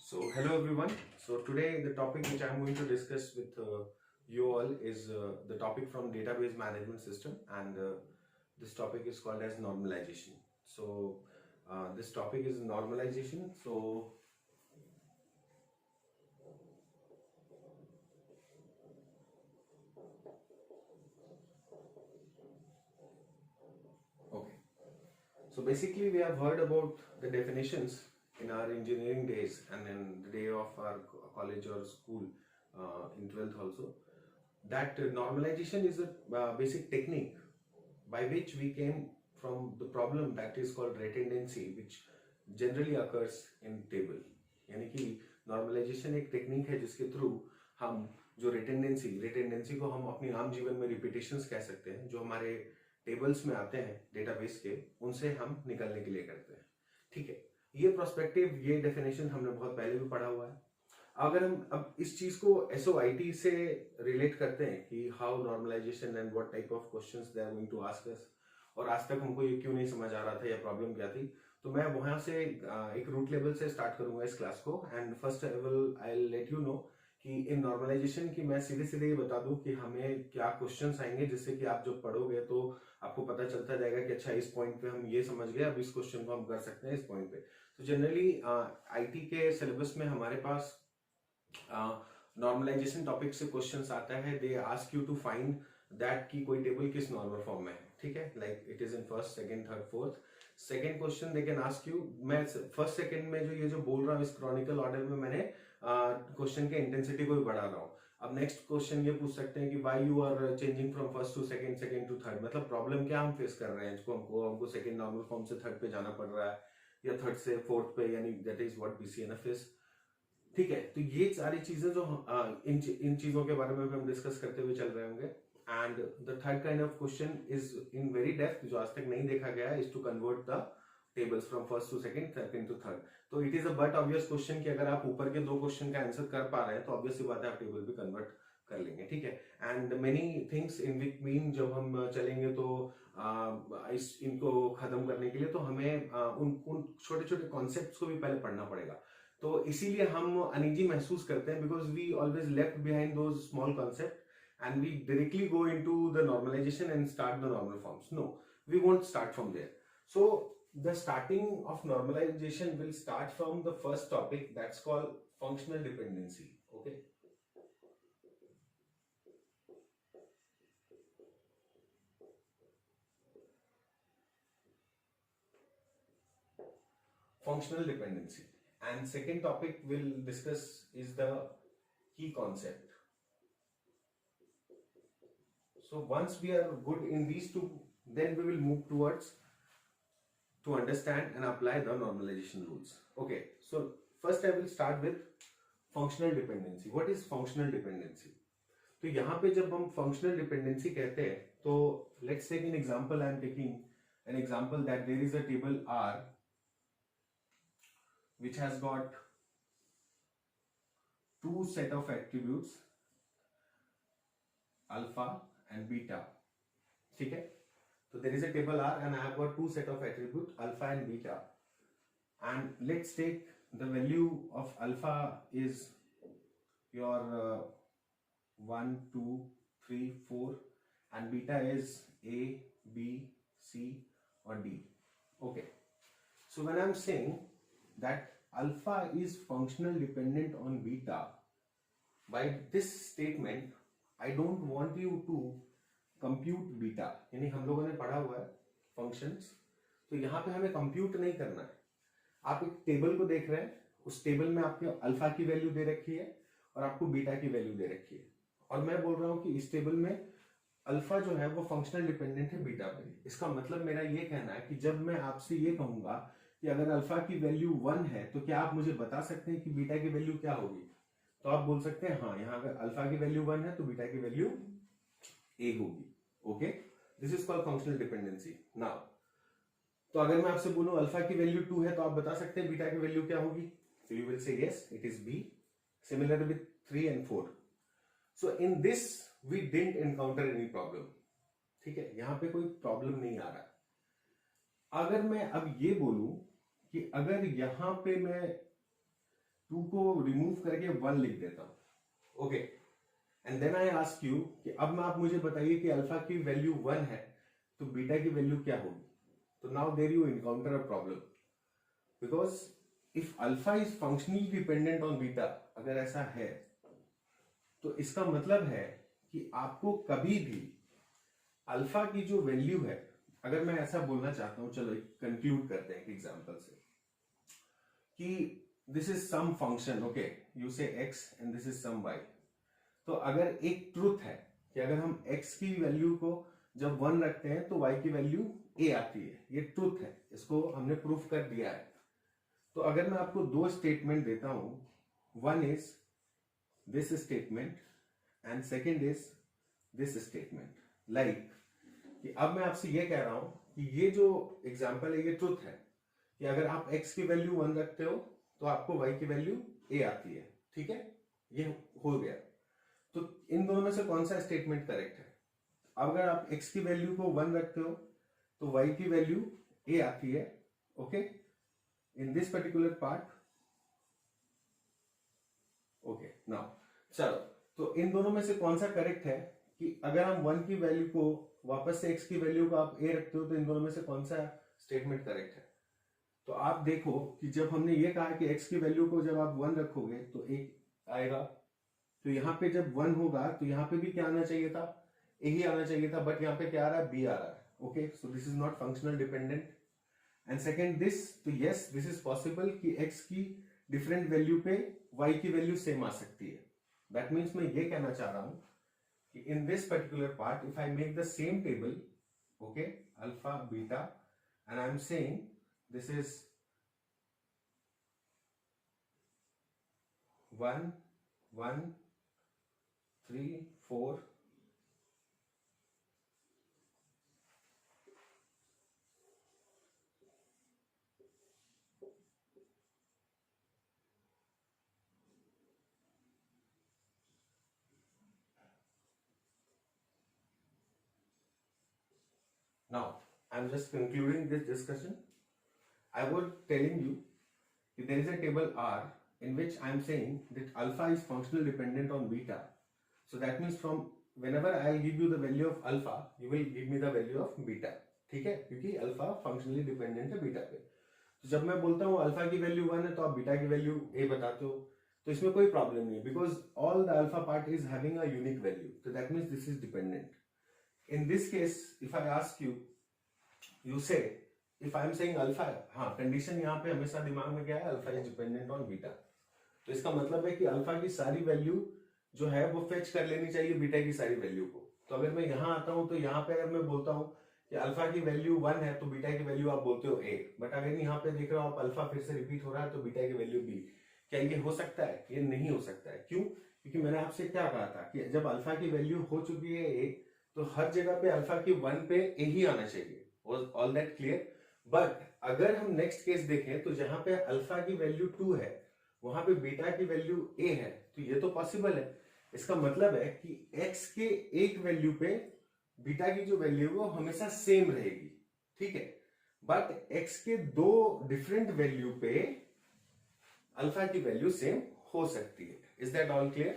So, hello everyone. So, today the topic which I am going to discuss with you all is the topic from database management system, and this topic is called as normalization. So, this topic is normalization. So, okay. So, basically, we have heard about the definitions in our engineering days and in the day of our college or school in 12th also. That normalization is a basic technique by which we came from the problem that is called redundancy, which generally occurs in table. यानी कि normalization एक technique है जिसके through हम जो redundancy को हम अपनी आम जीवन में repetitions कह सकते हैं, जो हमारे टेबल्स में आते हैं डेटाबेस के, उनसे हम निकलने के लिए करते हैं. ठीक है, ये प्रोस्पेक्टिव, ये डेफिनेशन हमने बहुत पहले भी पढ़ा हुआ है. अगर हम अब इस चीज को SOIT से रिलेट करते हैं कि how normalization and what type of questions they are going to ask us, और आज तक हमको ये क्यों नहीं समझ आ रहा था या प्रॉब्लम क्या थी, तो मैं वहां से एक रूट लेवल से स्टार्ट करूंगा इस क्लास को. And first I will let you know कि इन नॉर्मलाइजेशन की मैं सीधे सीधे ये बता दूं कि हमें क्या क्वेश्चंस आएंगे, जिससे कि आप जब पढ़ोगे तो आपको पता चलता जाएगा कि अच्छा इस पॉइंट पे हम ये समझ गए, अब इस क्वेश्चन को हम कर सकते हैं इस पॉइंट पे. तो जनरली IT के सिलेबस में हमारे पास नॉर्मलाइजेशन टॉपिक से क्वेश्चंस आता है. They ask you to find that कि कोई टेबल किस नॉर्मल फॉर्म में है. ठीक है, like it is in first, second, third, fourth. Second question they can ask you, मैं फर्स्ट सेकंड में जो बोल रहा हूँ इस क्रॉनिकल ऑर्डर में मैंने क्वेश्चन के इंटेंसिटी को भी बढ़ा रहा हूँ. अब नेक्स्ट क्वेश्चन ये पूछ सकते हैं कि why you are changing from first to second, second to third. मतलब प्रॉब्लम क्या हम फेस कर रहे हैं, जिसको हमको सेकंड नॉर्मल फॉर्म से थर्ड पे जाना पड़ रहा है, या थर्ड से फोर्थ पे, यानी that is what BCNF is. ठीक है, तो ये सारी चीजें जो इन चीजों के बारे में हम डिस्कस करते हुए चल रहे होंगे. And the third kind of question is in very depth, जो आज तक नहीं देखा गया है, is to convert the tables from first to second, second to third. तो it is a but obvious question कि अगर आप ऊपर के दो क्वेश्चन का आंसर कर पा रहे हैं तो ऑब्वियस सी बात है आप टेबल भी कन्वर्ट कर लेंगे. ठीक है, and many things in between जब हम चलेंगे तो इनको खत्म करने के लिए तो हमें उन छोटे छोटे कॉन्सेप्ट्स को भी पहले पढ़ना पड़ेगा. तो इसीलिए हम अनईजी महसूस करते हैं, because we always left behind those small concept and we directly go into the normalization and start the normal forms. No, we won't start from there. So the starting of normalization will start from the first topic, that's called functional dependency. Okay, functional dependency. And second topic we'll discuss is the key concept. So once we are good in these two, then we will move towards to understand and apply the normalization rules. Okay, so first I will start with functional dependency. What is functional dependency? तो यहाँ पे जब हम functional dependency कहते हैं तो let's take an example. I am taking an example that there is a table R which has got two set of attributes, alpha and beta. ठीक है, so there is a table R and I have got two set of attribute alpha and beta, and let's take the value of alpha is your 1 2 3 4 and beta is A, B, C or D. Okay, so when I'm saying that alpha is functional dependent on beta, by this statement I don't want you to compute beta. यानी हम लोगों ने पढ़ा हुआ है functions, तो यहाँ पे हमें compute नहीं करना है. आप एक टेबल को देख रहे हैं, उस टेबल में आपके अल्फा की वैल्यू दे रखी है और आपको बीटा की वैल्यू दे रखी है, और मैं बोल रहा हूँ कि इस टेबल में अल्फा जो है वो फंक्शनल डिपेंडेंट है बीटा पे. इसका मतलब मेरा ये कहना है कि जब मैं आपसे ये कहूंगा कि अगर अल्फा की वैल्यू 1 है तो क्या आप मुझे बता सकते हैं कि बीटा की वैल्यू क्या होगी? तो आप बोल सकते हैं हाँ, यहाँ अगर अल्फा की वैल्यू 1 है तो बीटा की वैल्यू A होगी. Okay, this is called functional dependency. Now तो अगर मैं आपसे बोलूं अल्फा की वैल्यू 2 है तो आप बता सकते हैं बीटा की वैल्यू क्या होगी? So you will say yes, it is B. Similar with 3 and 4. So in this we didn't encounter any problem. ठीक है, यहां पे कोई प्रॉब्लम नहीं आ रहा. अगर मैं अब ये बोलूं कि अगर यहां पे मैं 2 को रिमूव करके 1 लिख देता हूं, okay. And then I ask you कि अब आप मुझे बताइए कि अल्फा की वैल्यू 1 है तो बीटा की वैल्यू क्या होगी। तो now there you encounter a problem, because if alpha is functionally dependent on beta, अगर ऐसा है तो इसका मतलब है कि आपको कभी भी अल्फा की जो वैल्यू है, अगर मैं ऐसा बोलना चाहता हूं, चलो कंक्लूड करते हैं एक एग्जांपल से कि this is some function, okay, you say x and this is some y। तो अगर एक ट्रूथ है कि अगर हम x की वैल्यू को जब 1 रखते हैं तो y की वैल्यू a आती है, ये ट्रूथ है, इसको हमने प्रूफ कर दिया है। तो अगर मैं आपको 2 स्टेटमेंट देता हूं, one is this statement and second is this statement, like कि अब मैं आपसे ये कह रहा हूं कि ये जो एग्जाम्पल है ये ट्रूथ है कि अगर आप x की वैल्यू 1 रखते हो तो आपको y की वैल्यू a आती है, ठीक है, ये हो गया। तो इन दोनों में से कौन सा स्टेटमेंट करेक्ट है? अगर आप x की वैल्यू को 1 रखते हो तो y की वैल्यू a आती है, okay, in this particular part, okay. Now चलो, तो इन दोनों में से कौन सा करेक्ट है कि अगर हम 1 की वैल्यू को वापस से x की वैल्यू को आप a रखते हो तो इन दोनों में से कौन सा स्टेटमेंट करेक्ट है? तो आप देखो कि जब हमने ये कहा कि x की वैल्यू को जब आप 1 रखोगे तो एक आएगा, तो यहाँ पे जब 1 होगा तो यहाँ पे भी क्या आना चाहिए था? a ही आना चाहिए था, बट यहाँ पे क्या आ रहा है? b आ रहा है, okay. So this is not functional dependent. And second this, तो यस दिस इज पॉसिबल कि x की डिफरेंट वैल्यू पे y की वैल्यू सेम आ सकती है। दैट मीन्स मैं ये कहना चाह रहा हूं कि in this particular part if I make the same table, okay, alpha beta, and I am saying this is 1 1 3 4 now I'm just concluding this discussion. I was telling you that there is a table R in which I am saying that alpha is functional dependent on beta. So that means from whenever I'll give you the value of alpha, you will give me the value of beta. ठीक है, क्योंकि alpha functionally dependent है beta पे। तो जब मैं बोलता हूँ अल्फा की वैल्यू 1 है तो आप बीटा की वैल्यू a बताते हो, तो इसमें कोई प्रॉब्लम नहीं है, because all the alpha part is having a unique value, तो that means this is dependent. In this case if I ask you, you say if I am saying alpha, हाँ, condition यहाँ पे हमेशा दिमाग में क्या है? Alpha is dependent on beta. तो इसका मतलब है कि अल्फा की सारी वैल्यू जो है वो फेच कर लेनी चाहिए बीटा की सारी वैल्यू को। तो अगर मैं यहाँ आता हूँ तो यहाँ पे अगर मैं बोलता हूँ कि अल्फा की वैल्यू 1 है तो बीटा की वैल्यू आप बोलते हो a, बट अगर यहाँ पे देख रहे हो आप अल्फा फिर से रिपीट हो रहा है तो बीटा की वैल्यू b। क्या ये हो सकता है? ये नहीं हो सकता है। क्यों? क्योंकि मैंने आपसे क्या कहा था कि जब अल्फा की वैल्यू हो चुकी है a, तो हर जगह पे अल्फा की 1 पे a ही आना चाहिए। All that clear? बट अगर हम नेक्स्ट केस देखें तो जहां पे अल्फा की वैल्यू 2 है वहां पे बीटा की वैल्यू a है, तो ये तो पॉसिबल है। इसका मतलब है कि x के एक वैल्यू पे बीटा की जो वैल्यू है वो हमेशा सेम रहेगी, ठीक है, बट x के 2 डिफरेंट वैल्यू पे अल्फा की वैल्यू सेम हो सकती है। Is that all clear?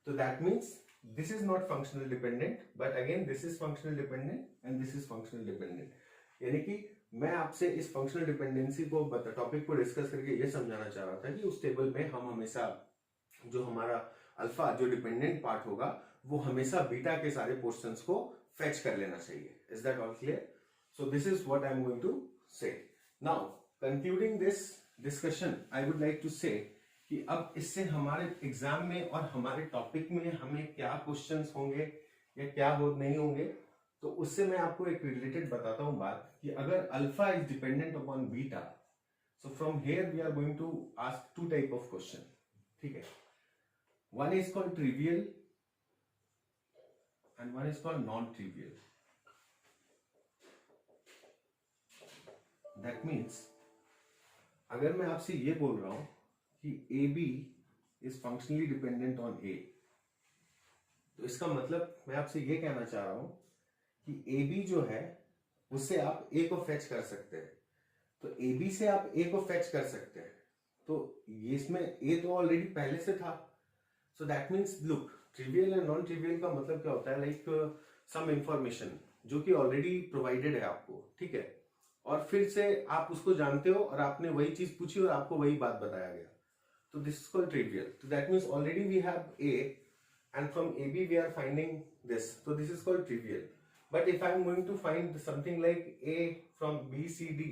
तो that means this is not functional dependent, but again this is functional dependent and this is functional dependent. यानी कि मैं आपसे इस फंक्शनल डिपेंडेंसी को टॉपिक को डिस्कस करके ये समझाना चाह रहा था कि उस टेबल में हम हमेशा जो हमारा अल्फा जो डिपेंडेंट पार्ट होगा वो हमेशा बीटा के सारे पोर्शंस को फेच कर लेना चाहिए। Is that all clear? So this is what I am going to say. Now concluding this discussion I would like to say कि अब इससे हमारे एग्जाम में और हमारे टॉपिक में हमें क्या क्वेश्चंस होंगे या क्या हो नहीं होंगे, तो उससे मैं आपको एक रिलेटेड बताता हूं बात कि अगर alpha is dependent upon beta, so from here we are going to ask 2 type of question, ठीक है। One is called trivial and one is called non trivial. That means अगर मैं आपसे ये बोल रहा हूं कि A B is functionally dependent on A, तो इसका मतलब मैं आपसे ये कहना चाह रहा हूं कि ए बी जो है उससे आप ए को फेच कर सकते हैं। तो ए बी से आप ए को फेच कर सकते हैं, तो ये इसमें ए तो ऑलरेडी पहले से था, so that means look trivial and non trivial का मतलब क्या होता है, लाइक सम इंफॉर्मेशन जो कि ऑलरेडी प्रोवाइडेड है आपको, ठीक है, और फिर से आप उसको जानते हो और आपने वही चीज पूछी और आपको वही बात बताया गया, तो दिस इज कॉल्ड ट्रिवियल. तो that means already we have a and from AB we are finding this, so this is called trivial. But if I am going to find something like A from BCD,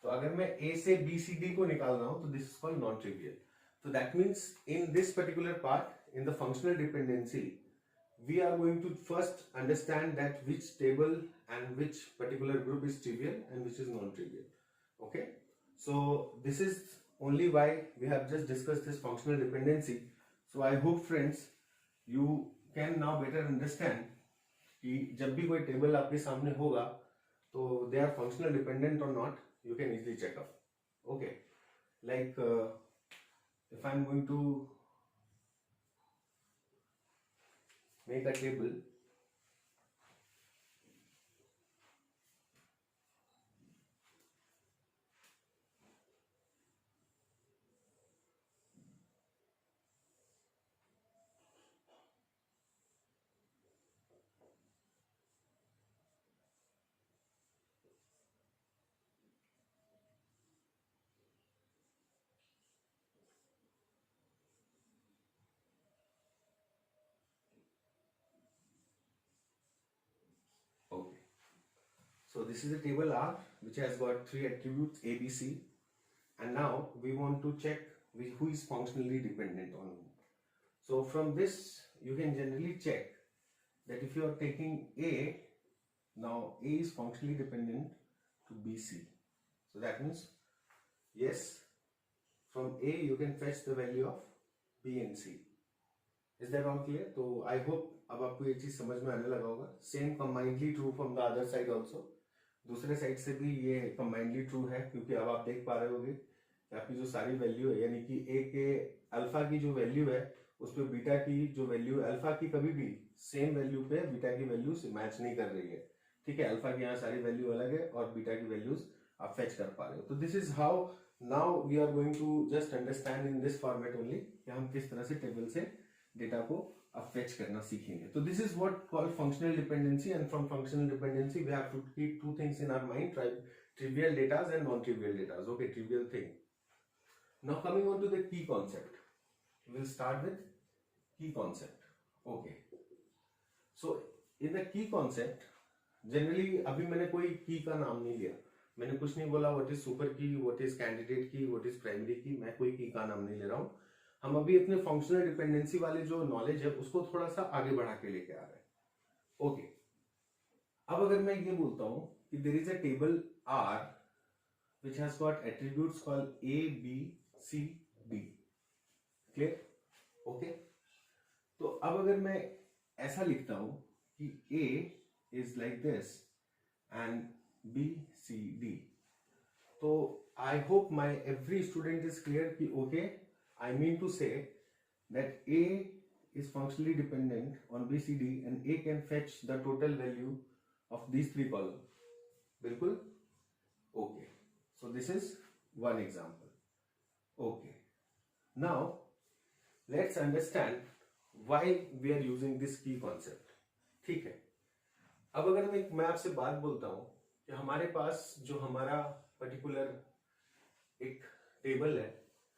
तो अगर मैं A से BCD को निकाल रहा हूं तो this is called non trivial. So that means in this particular part in the functional dependency we are going to first understand that which table and which particular group is trivial and which is non trivial. Okay, so this is only why we have just discussed this functional dependency. So I hope friends you can now better understand कि जब भी कोई table आपके सामने होगा तो they are functional dependent or not, you can easily check up. Okay, like if I'm going to make a table, okay, so this is a table R which has got three attributes A, B, C, and now we want to check who is functionally dependent on whom. So from this you can generally check that if you are taking A, now A is functionally dependent to BC. So that means yes, from A you can fetch the value of B and C. Is that all clear? तो I hope अब आपको ये चीज समझ में आने लगा होगा. Same combinedly true from the other side also. दूसरे साइड से भी ये combinedly true है, क्योंकि अब आप देख पा रहे होगे कि आपकी जो सारी वैल्यू है, यानी कि A के अल्फा की जो वैल्यू है उस पर बीटा की जो वैल्यू है, अल्फा की कभी भी सेम वैल्यू पे बीटा की वैल्यू से मैच नहीं कर रही है, ठीक है. अल्फा की यहाँ सारी वैल्यू अलग है और बीटा की वैल्यूज आप फेच कर पा रहे हो. तो this is how now we are going to just understand in this format only कि हम किस तरह से टेबल से डेटा को अब फेच करना सीखेंगे. तो this is what called functional dependency, and from functional dependency we have to keep two things in our mind, trivial data and non-trivial data. Okay, trivial thing. Now coming on to the key concept, we'll start with key concept. Okay, so in the key concept generally अभी मैंने कोई की का नाम नहीं लिया, मैंने कुछ नहीं बोला व्हाट इज सुपर की, व्हाट इज कैंडिडेट की, व्हाट इज प्राइमरी की, मैं कोई की का नाम नहीं ले रहा हूं. हम अभी अपने फंक्शनल डिपेंडेंसी वाले जो नॉलेज है उसको थोड़ा सा आगे बढ़ा के लेके आ रहे हैं. ओके, अब अगर मैं ये बोलता हूं कि there is a table R which has got attributes called A, B, C, D. Clear? Okay. तो अब अगर मैं ऐसा लिखता हूं कि A is like this and B, C, D, तो I hope my every student is clear कि okay, I mean to say that A is functionally dependent on B, C, D and A can fetch the total value of these three columns. बिल्कुल? Okay. So this is one example. Okay. Now let's understand why we are using this key concept. ठीक है. अब अगर मैं आपसे बात बोलता हूं कि हमारे पास जो हमारा पर्टिकुलर एक टेबल है,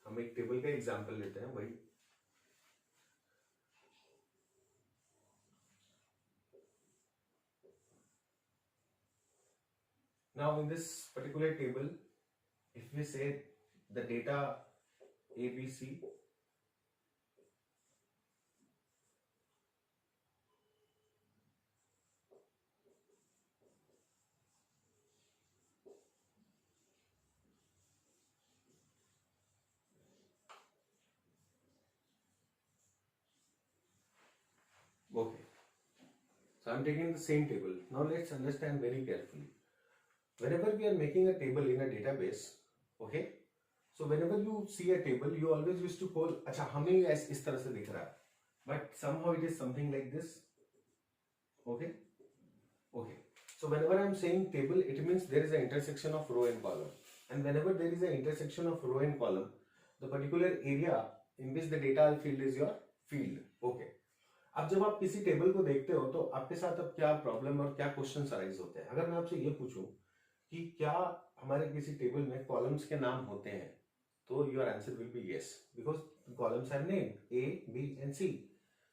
हम एक टेबल का एग्जांपल लेते हैं भाई. Now in this particular table, if we say the data ABC, okay, so I'm taking the same table. Now let's understand very carefully. Whenever we are making a table in a database, okay, so whenever you see a table, you always used to call, अच्छा हमें इस तरह से दिख रहा है, but somehow it is something like this. Okay, okay. So whenever I'm saying table, it means there is an intersection of row and column, and whenever there is an intersection of row and column, the particular area in which the data field is your field. Okay, अब जब आप किसी table को देखते हो तो आपके साथ अब क्या प्रॉब्लम और क्या क्वेश्चन अराइज होते हैं। अगर मैं आपसे ये पूछूं कि क्या हमारे किसी टेबल में कॉलम्स के नाम होते हैं, तो your answer will be yes, because columns have name A, B and C।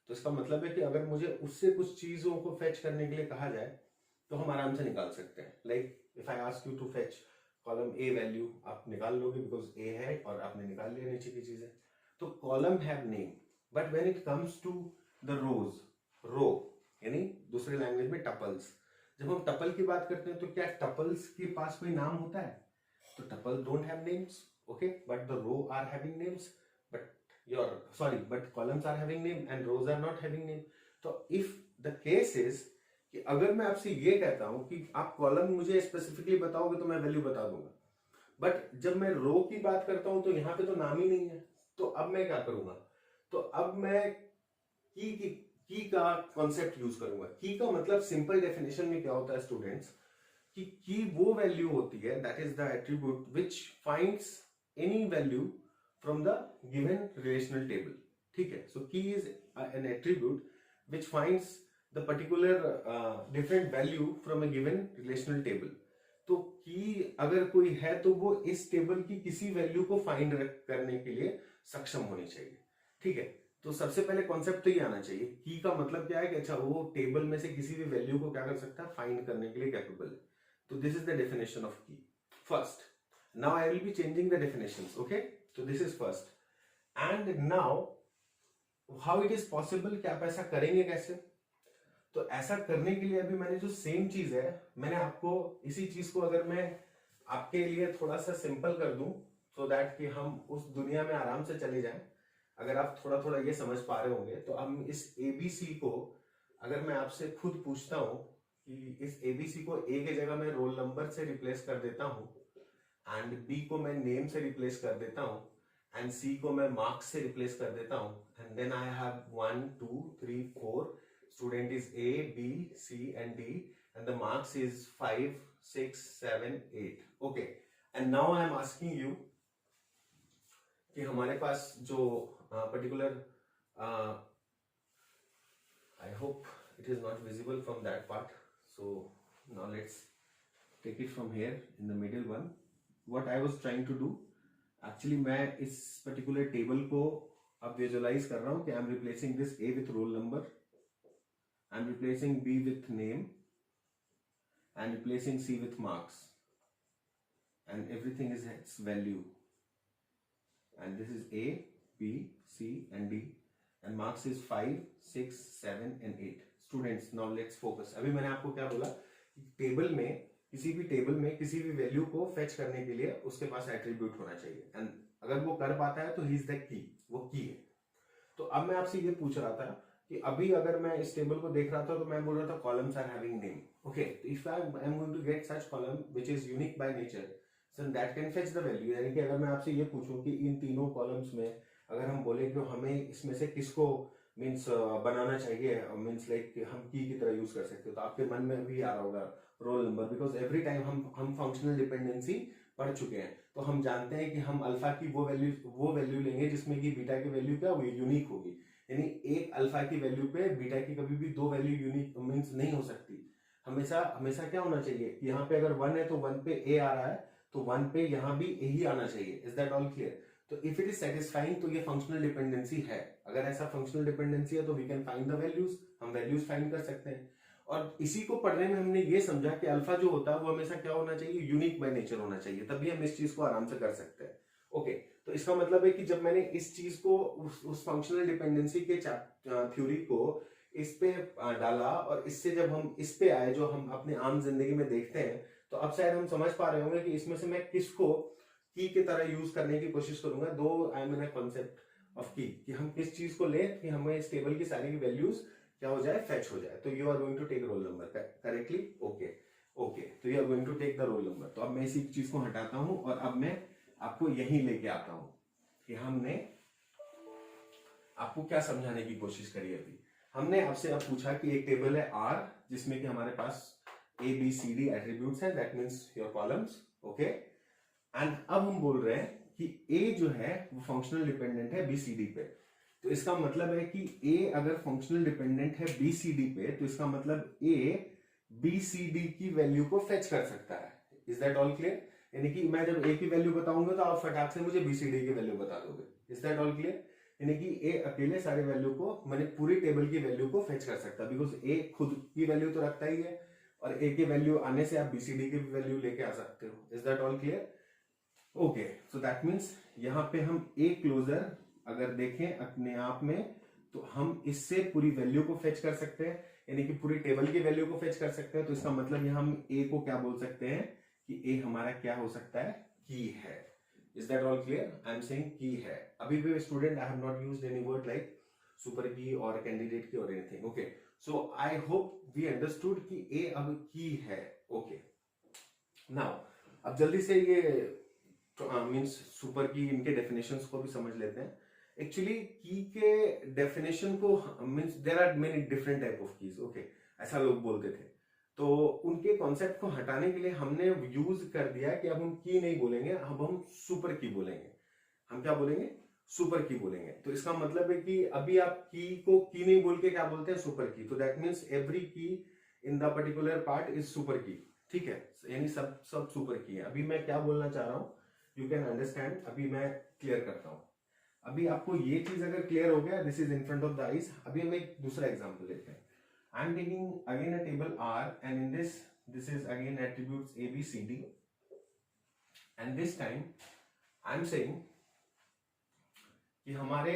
तो इसका मतलब है कि अगर मुझे उससे कुछ चीजों को फेच करने के लिए कहा जाए तो हम आराम से निकाल सकते हैं। Like if I ask you to fetch column A value, आप निकाल लोगे बिकॉज A है और आपने निकाल लिया नीचे की चीजें। तो column have name, but when it comes to the rows, row यानी दूसरे लैंग्वेज में टपल्स, जब हम टपल की बात करते हैं तो क्या टपल्स के पास कोई नाम होता है? तो tuple don't have names, okay, but the row are having names, but columns are having name and rows are not having name. तो इफ द केस इज कि अगर मैं आपसे ये कहता हूं कि आप कॉलम मुझे स्पेसिफिकली बताओगे तो मैं वैल्यू बता दूंगा, बट जब मैं रो की बात करता हूं तो यहां पे तो नाम ही नहीं है। तो अब मैं क्या करूंगा? तो अब मैं की का कॉन्सेप्ट यूज करूंगा। की का मतलब सिंपल डेफिनेशन में क्या होता है स्टूडेंट्स, कि की वो वैल्यू होती है that is the attribute which finds any value from the given relational table. ठीक है, सो की is an attribute which finds the particular different value from a given relational table. तो की अगर कोई है तो वो इस टेबल की किसी वैल्यू को फाइंड करने के लिए सक्षम होनी चाहिए। ठीक है, तो सबसे पहले कॉन्सेप्ट तो ये आना चाहिए, की का मतलब क्या है कि अच्छा वो टेबल में से किसी भी वैल्यू को क्या कर सकता है, फाइंड करने के लिए कैपेबल है। तो this is the definition of key. First, now I will be changing the definitions, okay. तो this is first, and now how it is possible कि आप ऐसा करेंगे कैसे? तो ऐसा करने के लिए अभी मैंने जो सेम चीज है, मैंने आपको इसी चीज को अगर मैं आपके लिए थोड़ा सा सिंपल कर दूं सो दैट कि हम उस दुनिया में आराम से चले जाएं, अगर आप थोड़ा थोड़ा ये समझ पा रहे होंगे, तो हम इस ABC को अगर मैं आपसे खुद पूछता हूं कि इस ABC को A की जगह मैं रोल नंबर से रिप्लेस कर देता हूं, एंड B को मैं नेम से रिप्लेस कर देता हूं, एंड C को मैं मार्क्स से रिप्लेस कर देता हूं, and then I have 1 2 3 4 student is A, B, C and D, and the marks is 5 6 7 8, okay। and now I am asking you कि हमारे पास जो particular I hope it is not visible from that part, so now let's take it from here in the middle one। what I was trying to do, actually मैं इस particular table को अब visualise कर रहा हूं कि I am replacing this A with roll number, I'm replacing B with name and replacing C with marks, and everything is its value, and this is A, B, C and D, and marks is 5 6 7 and 8। students, now let's focus। अभी मैंने आपको क्या बोला, table में किसी भी table में किसी भी वैल्यू को फेच करने के लिए उसके पास एट्रीब्यूट होना चाहिए, एंड अगर वो कर पाता है तो ही इज द की, वो की है। तो अब मैं आपसे ये पूछ रहा था कि अभी अगर मैं इस टेबल को देख रहा था तो मैं बोल रहा था columns are having name, okay. If I am going to get such column which is unique by nature, so that can fetch the value. यानी कि अगर मैं आपसे ये पूछूं कि इन तीनों कॉलम्स में अगर हम बोले कि हमें इसमें से किसको मींस बनाना चाहिए, मींस लाइक हम की तरह यूज कर सकते हो, तो आपके मन में भी आ रहा होगा roll number, because every time हम फंक्शनल डिपेंडेंसी पढ़ चुके हैं, तो हम जानते हैं कि हम अल्फा की वो वैल्यू लेंगे जिसमें कि बीटा की वैल्यू क्या होगी, यूनिक होगी। यानी एक अल्फा की वैल्यू पे बीटा की कभी भी दो वैल्यू यूनिक मींस नहीं हो सकती। हमेशा हमेशा क्या होना चाहिए कि यहाँ पे अगर 1 है तो 1 पे A आ रहा है, तो 1 पे यहाँ भी A ही आना चाहिए। Is that all clear? तो इफ इट इज सेटिस्फाइंग तो ये फंक्शनल डिपेंडेंसी है। अगर ऐसा फंक्शनल डिपेंडेंसी है तो we can find the values, हम वैल्यूज फाइंड कर सकते हैं। और इसी को पढ़ने में हमने ये समझा कि अल्फा जो होता है वो हमेशा क्या होना चाहिए, यूनिक बाय नेचर होना चाहिए, तभी हम इस चीज को आराम से कर सकते हैं। ओके, तो इसका मतलब है कि जब मैंने इस चीज को उस फंक्शनल डिपेंडेंसी के थ्योरी को इस पे डाला और इससे जब हम इस पे आए जो हम अपने आम जिंदगी में देखते हैं, तो अब शायद हम समझ पा रहे होंगे कि इसमें से मैं किसको की की तरह यूज करने की कोशिश करूंगा। दो I am in a concept of की, कि हम किस चीज को लें कि हमें इस टेबल की सारी की वैल्यूज क्या हो जाए, फेच हो जाए। तो you are going to take roll number correctly, okay okay, तो you are going to take the roll number. तो अब मैं इसी चीज को हटाता हूं और अब मैं आपको यही लेके आता हूं कि हमने आपको क्या समझाने की कोशिश करी। अभी हमने आपसे अब पूछा कि एक टेबल है R जिसमें कि हमारे पास ABCD एट्रीब्यूट्स हैं, that means your columns, okay. And अब हम बोल रहे हैं कि ए जो है वो फंक्शनल डिपेंडेंट है बीसीडी पे, तो इसका मतलब है कि ए अगर फंक्शनल डिपेंडेंट है बीसीडी पे तो इसका मतलब ए बीसीडी की वैल्यू को फेच कर सकता है। Is that all clear? यानी कि मैं जब ए की वैल्यू बताऊंगा तो आप फटाक से मुझे बीसीडी की वैल्यू बता दोगे। Is that all clear? यानी कि ए अकेले सारे वैल्यू को, मैंने पूरी टेबल की वैल्यू को फेच कर सकता, बिकॉज ए खुद की वैल्यू तो रखता ही है और ए की वैल्यू आने से आप बीसीडी की वैल्यू लेके आ सकते हो। Is that all clear? Okay, so that means यहाँ पे हम ए क्लोजर अगर देखें अपने आप में तो हम इससे पूरी वैल्यू को फेच कर सकते हैं, यानी कि पूरी टेबल की वैल्यू को फेच कर सकते हैं। तो इसका मतलब यहाँ हम ए को क्या बोल सकते हैं कि ए हमारा क्या हो सकता है, की है। Is that all clear? I am saying key है। अभी भी student I have not used any word like super key और कैंडिडेट की और anything. Okay, so I hope we understood कि ए अब की है। ओके, नाउ अब जल्दी से ये मींस सुपर की इनके डेफिनेशंस को भी समझ लेते हैं। एक्चुअली की के डेफिनेशन को means there are many different type of keys. Okay, ऐसा लोग बोलते थे, तो उनके कॉन्सेप्ट को हटाने के लिए हमने यूज कर दिया कि अब हम की नहीं बोलेंगे, अब हम सुपर की बोलेंगे। हम क्या बोलेंगे? सुपर की बोलेंगे। तो इसका मतलब है कि अभी आप की को की नहीं बोल के क्या बोलते हैं? सुपर की। तो दैट मीन्स एवरी की in the particular part is super की। ठीक है, यानी सब सुपर की है। अभी मैं क्या बोलना चाह रहा हूं, यू कैन अंडरस्टैंड। अभी मैं क्लियर करता हूं। अभी आपको ये चीज अगर क्लियर हो गया, this is in front of the eyes. अभी हम एक दूसरा एग्जांपल लेते हैं। I am taking again a table R and in this is again attributes A B C D and this time I am saying कि हमारे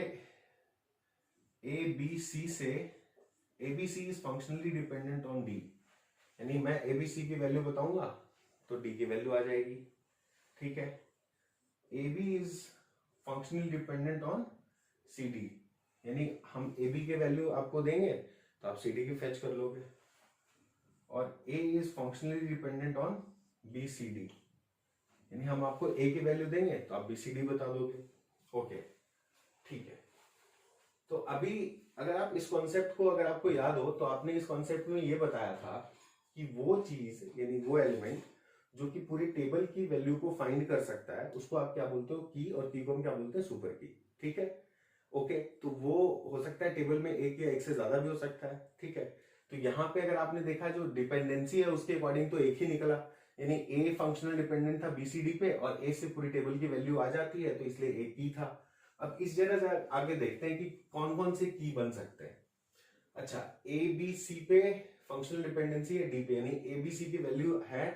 A B C से A B C is functionally dependent on D, यानी मैं ए B सी की value बताऊंगा तो D की value आ जाएगी। ठीक है, A B is functionally dependent on C D, यानी हम ए बी के वैल्यू आपको देंगे तो आप सी डी की फेच कर लोगे, और A is functionally dependent on B C D, यानी हम आपको ए की वैल्यू देंगे तो आप बी सी डी बता दोगे। ओके, ठीक है। तो अभी अगर आप इस कॉन्सेप्ट को, अगर आपको याद हो तो आपने इस कॉन्सेप्ट में ये बताया था कि वो चीज यानी वो एलिमेंट जो कि पूरी टेबल की वैल्यू को फाइंड कर सकता है उसको आप क्या बोलते हो? की, और की को हम क्या बोलते हैं? सुपर की। ठीक है, ओके। तो वो हो सकता है टेबल में एक या एक से ज्यादा भी हो सकता है। ठीक है, तो यहाँ पे अगर आपने देखा जो डिपेंडेंसी है उसके अकॉर्डिंग तो एक ही निकला, यानी ए फंक्शनल डिपेंडेंट था बीसीडी पे और ए से पूरी टेबल की वैल्यू आ जाती है, तो इसलिए ए की था। अब इस जगह से आगे देखते हैं कि कौन कौन से की बन सकते हैं। अच्छा, ए बी सी पे फंक्शनल डिपेंडेंसी है डी पे, यानी ए बी सी की वैल्यू है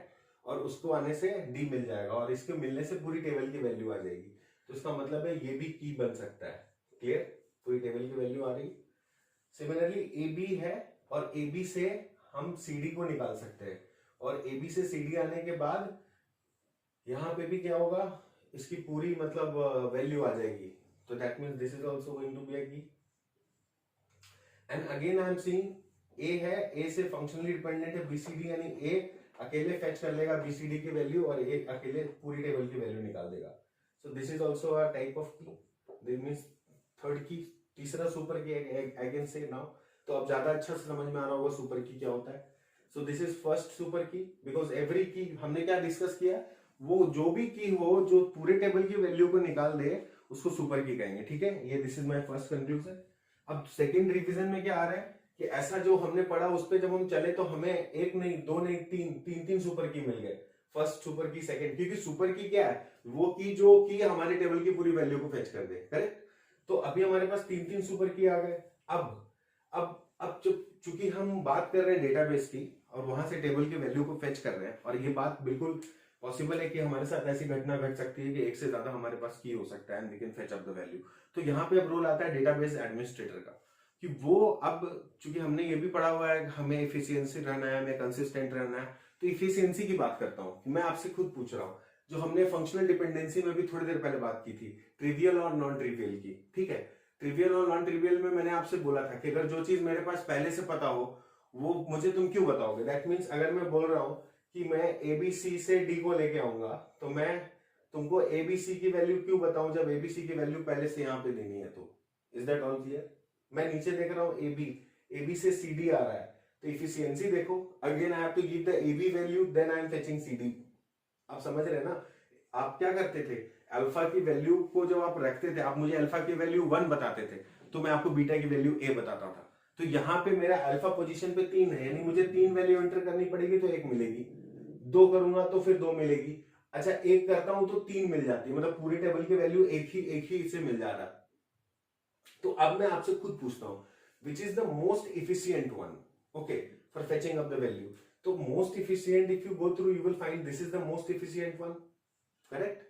और उसको आने से डी मिल जाएगा और इसके मिलने से पूरी टेबल की वैल्यू आ जाएगी। तो इसका मतलब है ये भी की बन सकता है। क्लियर? पूरी टेबल की वैल्यू आ रही। सिमिलरली ए बी है और ए बी से हम सी डी को निकाल सकते हैं, और ए बी से सी डी आने के बाद यहां पे भी क्या होगा? इसकी पूरी मतलब वैल्यू आ जाएगी। तो that means this is also going to be a key. And again I am seeing A है, ए से फंक्शनली डिपेंडेंट है बीसीडी, यानी ए अकेले फेच कर लेगा बीसीडी की वैल्यू और ए अकेले पूरी टेबल की वैल्यू निकाल देगा। सो this is also a type of की। दिस मीन्स थर्ड की, तीसरा सुपर की आई कैन से नाउ। तो अब ज्यादा अच्छा से समझ में आ रहा होगा सुपर की क्या होता है। सो दिस इज फर्स्ट सुपर की, बिकॉज एवरी की हमने क्या डिस्कस किया, वो जो भी की हो जो पूरे टेबल की वैल्यू को निकाल दे उसको सुपर की कहेंगे। ठीक है, ये this is my first conclusion. अब सेकंड रिवीजन में क्या आ रहा है कि ऐसा जो हमने पढ़ा उस पे जब हम चले तो हमें एक नहीं, दो नहीं, तीन सुपर की मिल गए। फर्स्ट सुपर की, सेकंड, क्योंकि सुपर की क्या है? वो की जो की हमारे टेबल की पूरी वैल्यू को फेच कर दे। करेक्ट? तो अभी हमारे पास तीन सुपर की आ गए। अब चूंकि हम बात कर रहे हैं डेटाबेस की और वहां से टेबल की वैल्यू को फेच कर रहे हैं, और ये बात बिल्कुल पॉसिबल है कि हमारे साथ ऐसी घटना घट सकती है कि एक से ज्यादा हमारे पास की हो सकता है and we can fetch up the value. तो यहाँ पे अब रोल आता है डेटाबेस एडमिनिस्ट्रेटर का, कि वो अब चूंकि हमने ये भी पढ़ा हुआ है हमें इफिशियंसी रहना है, हमें कंसिस्टेंट रहना है, तो इफिशियंसी की बात करता हूँ कि मैं आपसे खुद पूछ रहा हूँ, जो हमने फंक्शनल डिपेंडेंसी में भी थोड़ी देर पहले बात की थी, ट्रिवियल और नॉन ट्रिवियल की। ठीक है, ट्रिवियल और नॉन ट्रिवियल में मैंने आपसे बोला था कि अगर जो चीज मेरे पास पहले से पता हो वो मुझे तुम क्यों बताओगे। दैट मीन्स अगर मैं बोल रहा हूं कि मैं एबीसी से डी को लेके आऊंगा तो मैं तुमको एबीसी की वैल्यू क्यों बताऊं जब एबीसी की वैल्यू पहले से यहां पे देनी है। तो इज दैट ऑल क्लियर? मैं नीचे देख रहा हूं एबी से सीडी आ रहा है, तो इफिशियंसी देखो, again I have to give the AB value then I am fetching CD. आप समझ रहे हैं ना? आप क्या करते थे, अल्फा की वैल्यू को जब आप रखते थे, आप मुझे अल्फा की वैल्यू 1 बताते थे तो मैं आपको बीटा की वैल्यू ए बताता था। तो यहाँ पे मेरा अल्फा पोजीशन पे 3 है, यानी मुझे 3 वैल्यू एंटर करनी पड़ेगी तो 1 मिलेगी, 2 करूंगा तो फिर 2 मिलेगी, अच्छा 1 करता हूं तो 3 मिल जाती है, मतलब पूरे टेबल की वैल्यू एक ही इससे मिल जा रहा है। तो अब मैं आपसे खुद पूछता हूं which is the most efficient one, okay, for fetching up the value. तो most efficient, if you go through you will find this is the most efficient one, correct.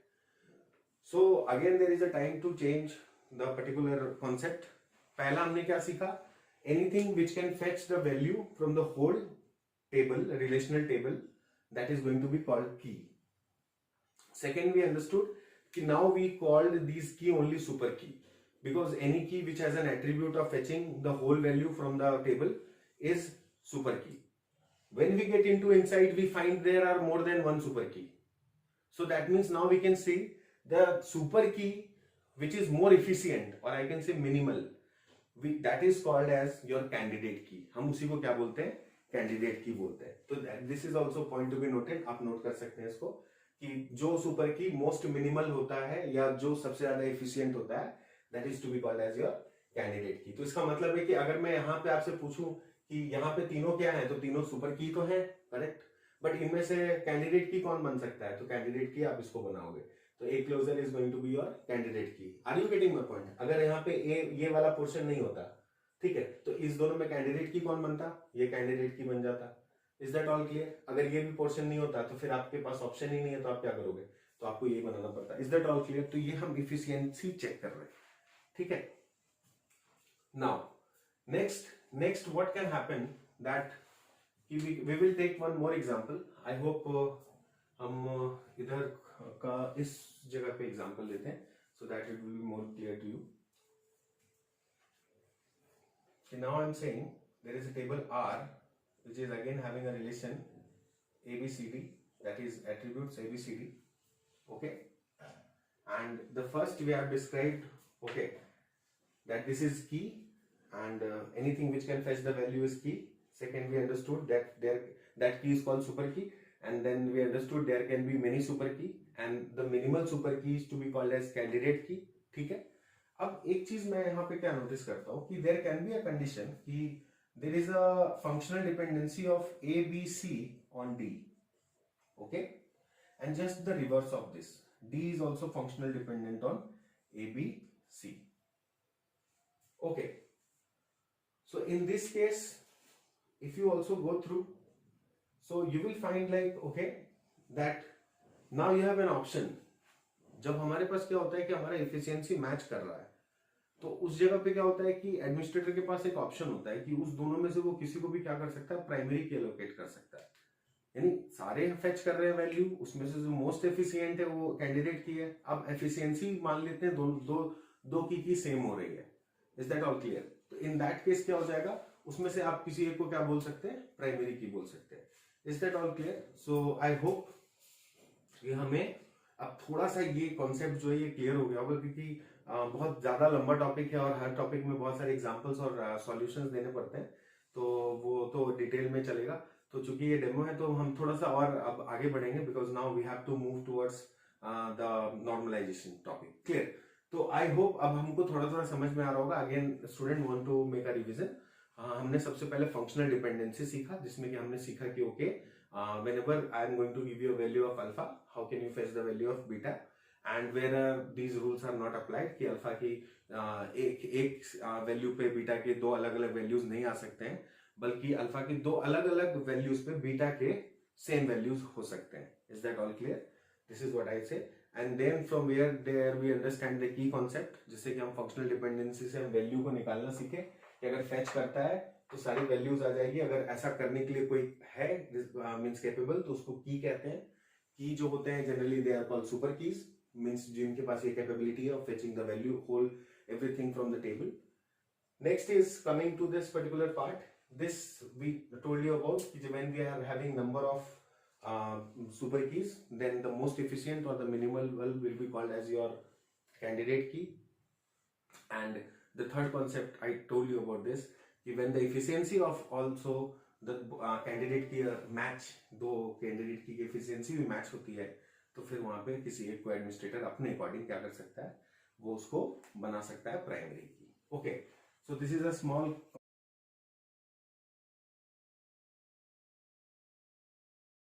So again there is a time to change the particular concept. पहला हमने क्या सीखा, anything which can fetch the value from the whole table, relational table, that is going to be called key. Second, we understood कि now we called these key only super key because any key which has an attribute of fetching the whole value from the table is super key. When we get into inside, we find there are more than one super key. So that means now we can see the super key which is more efficient, or I can say minimal, that is called as your candidate key. हम उसी को क्या बोलते हैं, candidate की बोलते हैं। तो this is also point to be noted, आप नोट कर सकते हैं इसको कि जो सुपर की मोस्ट मिनिमल होता है या जो सबसे ज्यादा एफिशिएंट होता है, that is to be called as your candidate key. तो इसका मतलब है कि अगर मैं यहाँ पे आपसे पूछूं कि यहाँ पे तीनों क्या है, तो तीनों सुपर की तो है, करेक्ट, बट इनमें से कैंडिडेट की कौन बन सकता है, तो कैंडिडेट की आप इसको बनाओगे, तो a closure is going to be your candidate key. Are you getting my point? अगर यहाँ पे ये वाला पोर्शन नहीं होता, ठीक है, तो इस दोनों में कैंडिडेट की कौन बनता, ये कैंडिडेट की बन जाता। Is that all clear? अगर ये भी पोर्शन नहीं होता तो फिर आपके पास ऑप्शन ही नहीं है, तो आप क्या करोगे, तो आपको ये बनाना पड़ता। Is that all clear? तो ये हम इफिशियंसी चेक कर रहे हैं, ठीक है। Now next what can happen that we will take one more example. I hope हम इधर का इस जगह पे एग्जांपल लेते हैं so that it will be more clear to you. Now I am saying there is a table R which is again having a relation ABCD, that is attributes ABCD, okay, and the first we have described, okay, that this is key and anything which can fetch the value is key. Second, we understood that that key is called super key, and then we understood there can be many super key and the minimal super key is to be called as candidate key, ठीक है। अब एक चीज मैं यहाँ पे क्या notice करता हूँ कि there can be a condition कि there is a functional dependency of A B C on D, okay, and just the reverse of this, D is also functional dependent on A B C, okay. So in this case if you also go through, so you will find like, okay, that now you have an option. जब हमारे पास क्या होता है कि हमारा efficiency match कर रहा है, तो उस जगह पे क्या होता है कि एडमिनिस्ट्रेटर के पास एक ऑप्शन होता है कि उस दोनों में से वो किसी को भी क्या कर सकता है, प्राइमरी की एलोकेट कर सकता है। यानी सारे फेच कर रहे हैं वैल्यू, उसमें से जो मोस्ट एफिशिएंट है वो कैंडिडेट की है। अब एफिशिएंसी मान लेते हैं दो की सेम हो रही है। Is that all clear? तो इन दैट केस क्या हो जाएगा, उसमें से आप किसी एक को क्या बोल सकते हैं, प्राइमरी की बोल सकते हैं। Is that all clear? So I hope ये हमें अब थोड़ा सा ये कॉन्सेप्ट जो है ये क्लियर हो गया होगा, क्योंकि बहुत ज्यादा लंबा टॉपिक है और हर टॉपिक में बहुत सारे एग्जांपल्स और सॉल्यूशंस देने पड़ते हैं, तो वो तो डिटेल में चलेगा। तो चूंकि ये डेमो है तो हम थोड़ा सा और अब आगे बढ़ेंगे, because now we have to move towards the normalization topic. Clear? तो आई होप अब हमको थोड़ा थोड़ा समझ में आ रहा होगा। Again student want to make a revision. हमने सबसे पहले फंक्शनल डिपेंडेंसी सीखा, जिसमें कि हमने सीखा कि okay, whenever I am going to give you a value of alpha, how can you fetch the value of beta, and where these rules are not applied कि अल्फा की एक वैल्यू पे बीटा के दो अलग अलग वैल्यूज नहीं आ सकते हैं, बल्कि अल्फा की दो अलग अलग वैल्यूज पे बीटा के सेम वैल्यूज हो सकते हैं। Is that all clear? This is what I say. And then from where there we understand the key concept, जिससे कि हम फंक्शनल डिपेंडेंसी से हम वैल्यू को निकालना सीखे कि अगर फेच करता है तो सारी वैल्यूज आ जाएगी। अगर ऐसा करने के लिए कोई है मींस कैपेबल, तो उसको की कहते हैं। की जो होते हैं generally they are called super keys, means जिनके पास ये कैपेबिलिटी है of fetching the value whole everything from the table. Next is coming to this particular part, this we told you about कि when we are having number of super keys, then the most efficient or the minimal will be called as your candidate key. And the third concept I told you about this, when the efficiency of also the candidate key match, दो candidate की efficiency भी match होती है, तो फिर वहां पे किसी एक को एडमिनिस्ट्रेटर अपने अकॉर्डिंग क्या कर सकता है, वो उसको बना सकता है प्राइमरी की। Okay, so this is a small